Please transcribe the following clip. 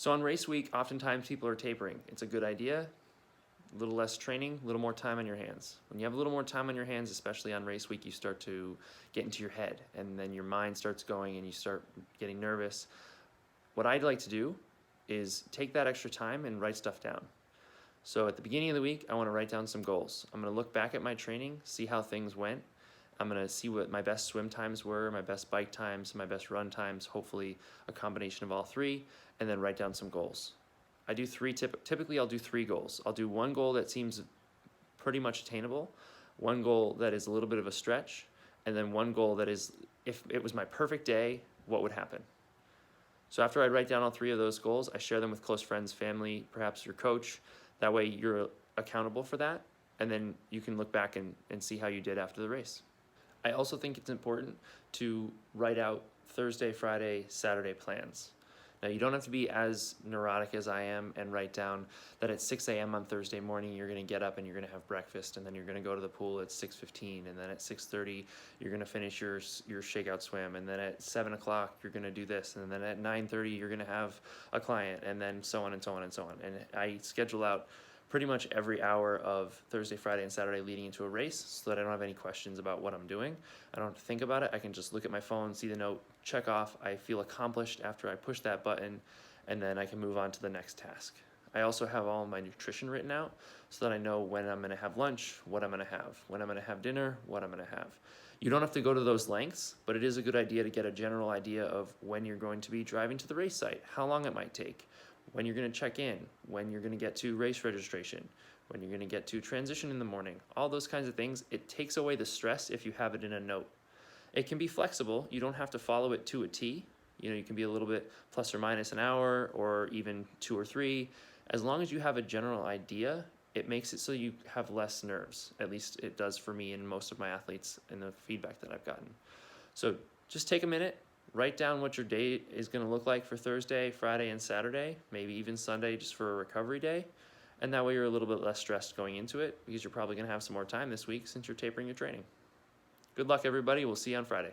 So on race week, oftentimes people are tapering. It's a good idea. A little less training, a little more time on your hands. When you have a little more time on your hands, especially on race week, you start to get into your head, and then your mind starts going and you start getting nervous. What I'd like to do is take that extra time and write stuff down. So at the beginning of the week, I want to write down some goals. I'm going to look back at my training, see how things went. I'm going to see what my best swim times were, my best bike times, my best run times, hopefully a combination of all three, and then write down some goals. I do typically I'll do 3 goals. I'll do one goal that seems pretty much attainable, one goal that is a little bit of a stretch, and then one goal that is, if it was my perfect day, what would happen? So after I write down all 3 of those goals, I share them with close friends, family, perhaps your coach. That way you're accountable for that, and then you can look back and see how you did after the race. I also think it's important to write out Thursday, Friday, Saturday plans. Now, you don't have to be as neurotic as I am and write down that at 6 a.m. on Thursday morning, you're going to get up and you're going to have breakfast, and then you're going to go to the pool at 6:15, and then at 6:30, you're going to finish your shakeout swim, and then at 7 o'clock, you're going to do this, and then at 9:30, you're going to have a client, and then so on and so on and so on. And I schedule out pretty much every hour of Thursday, Friday, and Saturday leading into a race so that I don't have any questions about what I'm doing. I don't have to think about it. I can just look at my phone, see the note, check off. I feel accomplished after I push that button, and then I can move on to the next task. I also have all my nutrition written out so that I know when I'm going to have lunch, what I'm going to have, when I'm going to have dinner, what I'm going to have. You don't have to go to those lengths, but it is a good idea to get a general idea of when you're going to be driving to the race site, how long it might take, when you're going to check in, when you're going to get to race registration, when you're going to get to transition in the morning, all those kinds of things. It takes away the stress if you have it in a note. It can be flexible. You don't have to follow it to a T. You can be a little bit plus or minus an hour or even 2 or 3. As long as you have a general idea, it makes it so you have less nerves. At least it does for me and most of my athletes in the feedback that I've gotten. So just take a minute, write down what your day is going to look like for Thursday, Friday, and Saturday, maybe even Sunday just for a recovery day. And that way you're a little bit less stressed going into it because you're probably going to have some more time this week since you're tapering your training. Good luck, everybody. We'll see you on Friday.